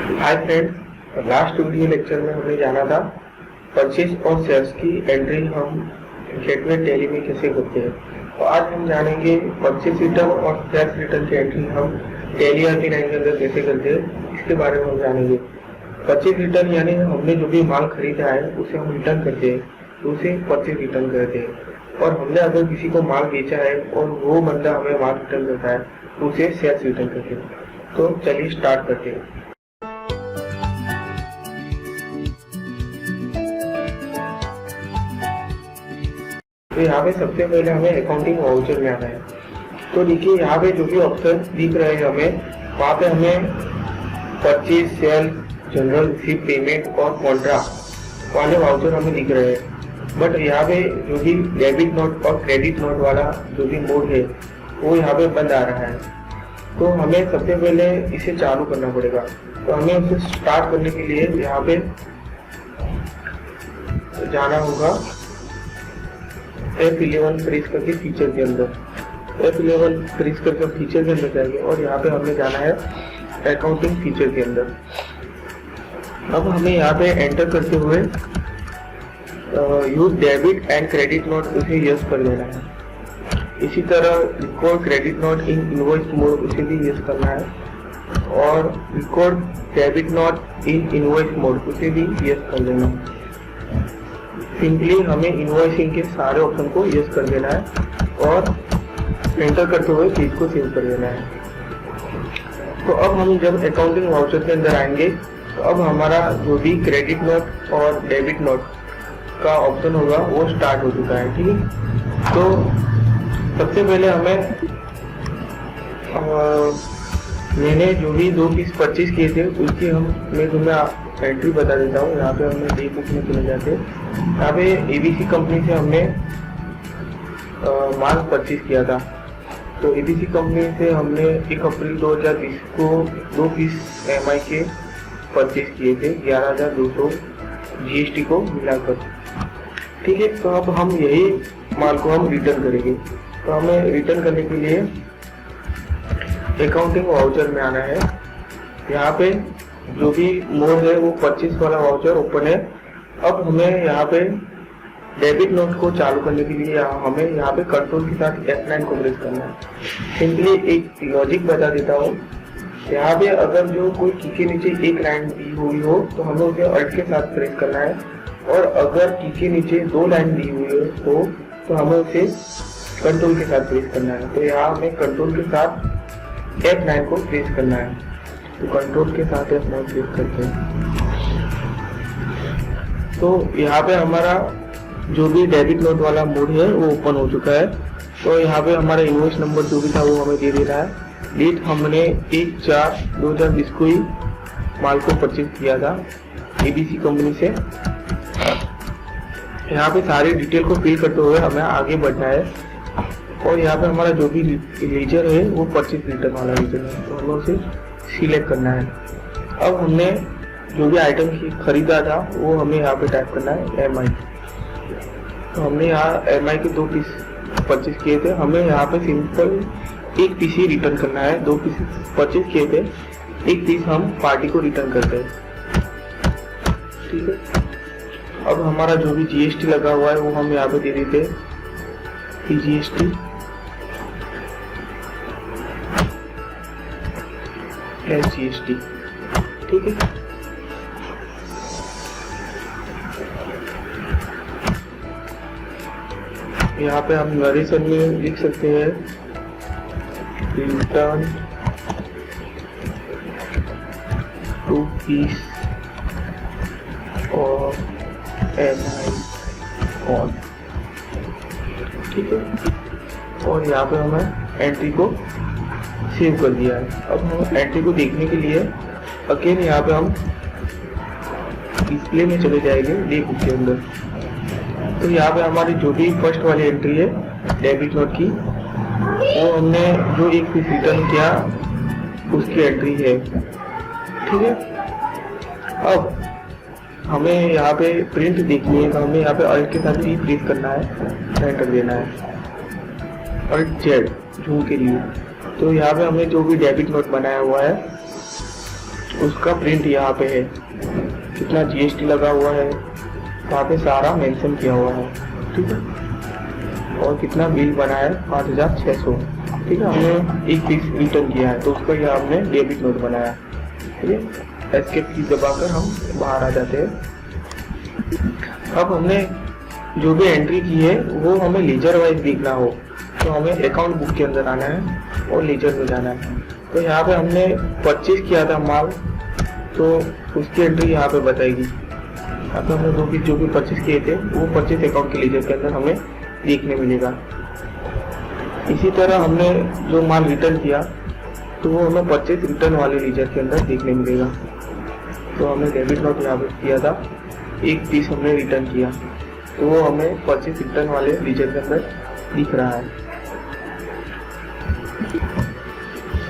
Hi friends, last video lecture में हमने जाना था परचेज और सेल्स की एंट्री हम गेटवे टैली में कैसे करते हैं। तो आज हम जानेंगे परचेज रिटर्न और सेल्स रिटर्न की एंट्री हम टैली RT9 के अंदर कैसे करते हैं, इसके बारे में हम जानेंगे। परचेज रिटर्न यानी हमने जो भी माल खरीदा है उसे हम रिटर्न करते हैं, तो उसे परचेज रिटर्न कहते हैं। और हमने अगर किसी को माल बेचा है और वो बंदा हमें माल रिटर्न करता है तो उसे सेल्स रिटर्न कहते हैं। तो चलिए स्टार्ट करते हैं। तो यहाँ पे सबसे पहले हमें अकाउंटिंग वाउचर में आना है। तो देखिए यहाँ पे जो भी ऑप्शन दिख रहे हैं हमें, वहाँ पे हमें purchase, sale, journal, receive, payment और कॉन्ट्रा वाले वाउचर हमें दिख रहे हैं। बट यहाँ पे जो भी डेबिट नोट और क्रेडिट नोट वाला जो भी मोड है वो यहाँ पे बंद आ रहा है। तो हमें सबसे पहले इसे चालू करना पड़ेगा। तो हमें उसे स्टार्ट करने के लिए यहाँ पे जाना होगा F11 प्रेस करके फीचर के अंदर। F11 प्रेस करके फीचर के अंदर जाएंगे और यहाँ पे हमें जाना है अकाउंटिंग फीचर के अंदर। अब हमें यहाँ पे एंटर करते हुए use debit and credit note उसे यस कर देना है। इसी तरह record credit note in invoice mode उसे भी यस करना है और record debit note in invoice mode उसे भी यस कर देना है। सिंपली हमें इनवॉइसिंग के सारे ऑप्शन को यस कर देना है और एंटर करते हुए चीज को सेव कर देना है। तो अब हम जब अकाउंटिंग वाउचर के अंदर आएंगे तो अब हमारा जो भी क्रेडिट नोट और डेबिट नोट का ऑप्शन होगा वो स्टार्ट हो चुका है। ठीक है, तो सबसे पहले हमें मैंने जो भी 2 पीस परचेज किए थे उसकी मैं तुम्हें एंट्री बता देता हूँ। यहाँ पे हमने डे बुक में चले जाते हैं। यहाँ पे ABC कंपनी से हमने माल परचेज किया था। तो ABC कंपनी से हमने 1 अप्रैल 2020 को 2 पीस MI के परचेज किए थे 11,200 GST को मिलाकर। ठीक है, तो अब हम यही माल को हम रिटर्न करेंगे। तो हमें रिटर्न करने के लिए अकाउंटिंग वाउचर में आना है। यहाँ पे जो भी मोड है वो परचेज वाला वाउचर ओपन है। अब हमें यहाँ पे डेबिट नोट को चालू करने के लिए हमें यहाँ पे कंट्रोल के साथ F9 को प्रेस करना है। सिंपली एक लॉजिक बता देता हूँ। यहाँ पे अगर जो कोई की के नीचे एक लाइन दी हुई हो तो हमें उसे अल्ट के साथ प्रेस करना है, और अगर की के नीचे 2 लाइन दी हुई हो तो हमें उसे कंट्रोल के साथ प्रेस करना है। तो यहाँ हमें कंट्रोल के साथ F9 को प्रेस करना है। तो कंट्रोल के साथ F9 प्रेस करते हैं। तो यहाँ पे हमारा जो भी डेबिट नोट वाला मोड है वो ओपन हो चुका है। तो यहाँ पे हमारा इनवॉइस नंबर जो भी था वो हमें दे दे रहा है। डेट हमने 1/4/2020 को ही माल को परचेज किया था ABC कंपनी से। यहाँ पे सारी डिटेल को फिल करते हुए हमें आगे बढ़ना है। और यहाँ पे हमारा जो भी लेजर है वो परचेज रिटर्न वाला लेजर है, तो हमें उसे सिलेक्ट करना है। अब हमने जो भी आइटम खरीदा था वो हमें यहाँ पे टाइप करना है MI। तो हमने यहाँ MI के 2 पीस परचेज किए थे। हमें यहाँ पे सिंपल 1 पीस ही रिटर्न करना है। 2 पीस परचेज किए थे, 1 पीस हम पार्टी को रिटर्न करते हैं। ठीक है, अब हमारा जो भी GST लगा हुआ है वो हम यहाँ पे दे देते हैं GST GST। ठीक है, यहाँ पे हम नरेशन में लिख सकते हैं रिटर्न 2 पीस और MI ऑन। ठीक है, और यहाँ पे हमें एंट्री को सेव कर दिया है। अब हम एंट्री को देखने के लिए अगेन यहाँ पे हम डिस्प्ले में चले जाएंगे डे बुक के अंदर। तो यहाँ पे हमारी जो भी फर्स्ट वाली एंट्री है डेबिट नोट की, वो हमने जो 1 पीस रिटर्न किया उसकी एंट्री है। ठीक है, अब हमें यहाँ पे प्रिंट देखनी है तो हमें यहाँ पे अल्ट के साथ ही प्रेस करना है, एंटर देना है, अल्ट Z जूम के लिए। तो यहाँ पे हमने जो भी डेबिट नोट बनाया हुआ है उसका प्रिंट यहाँ पे है, कितना GST लगा हुआ है यहाँ पे सारा मेंशन किया हुआ है, ठीक है। और कितना बिल बना है 5600, ठीक है। हमने एक पीस रिटर्न किया है तो उसका यहाँ हमने डेबिट नोट बनाया, ठीक है। एस्केप की दबाकर हम बाहर आ जाते हैं। अब हमने जो भी एंट्री की है वो हमें लेजर वाइज दिखना हो तो हमें अकाउंट बुक के अंदर आना है और लेजर में जाना है। तो यहाँ पे हमने परचेज किया था माल, तो उसकी एंट्री यहाँ पे बताएगी। यहाँ पे हमने 2 पीस जो भी परचेज किए थे वो परचेज अकाउंट के लेजर के अंदर हमें देखने मिलेगा। इसी तरह हमने जो माल रिटर्न किया तो वो हमें परचेज रिटर्न वाले लेजर के अंदर देखने मिलेगा। तो हमने डेबिट नोट यहाँ पे किया था, एक पीस हमने रिटर्न किया तो वो हमें परचेज रिटर्न वाले लेजर के अंदर दिख रहा है,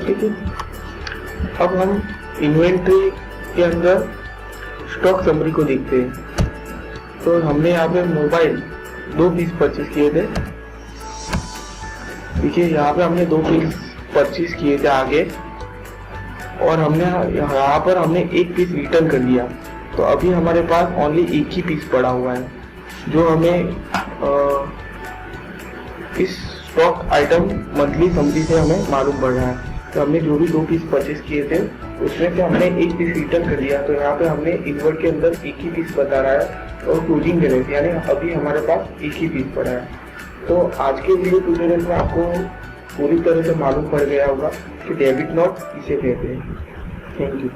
ठीक है। अब हम इन्वेंट्री के अंदर स्टॉक समरी को देखते हैं। तो हमने यहाँ पे मोबाइल 2 पीस परचेज किए थे, देखिए यहाँ पे हमने 2 पीस परचेज किए थे आगे, और हमने यहाँ पर हमने एक पीस रिटर्न कर दिया। तो अभी हमारे पास ओनली एक ही पीस पड़ा हुआ है जो हमें इस स्टॉक आइटम मंथली समरी से हमें मालूम पड़ रहा है। तो हमने जो भी 2 पीस परचेज किए थे उसमें से हमने एक पीस रिटर्न कर दिया। तो यहाँ पे हमने इनवर्ट के अंदर एक ही पीस बता रहा है और क्लोजिंग बैलेंस यानी अभी हमारे पास एक ही पीस पड़ा है। तो आज के वीडियो ट्यूटोरियल में आपको पूरी तरह से मालूम पड़ गया होगा कि डेबिट नोट किसे कहते हैं। Thank you.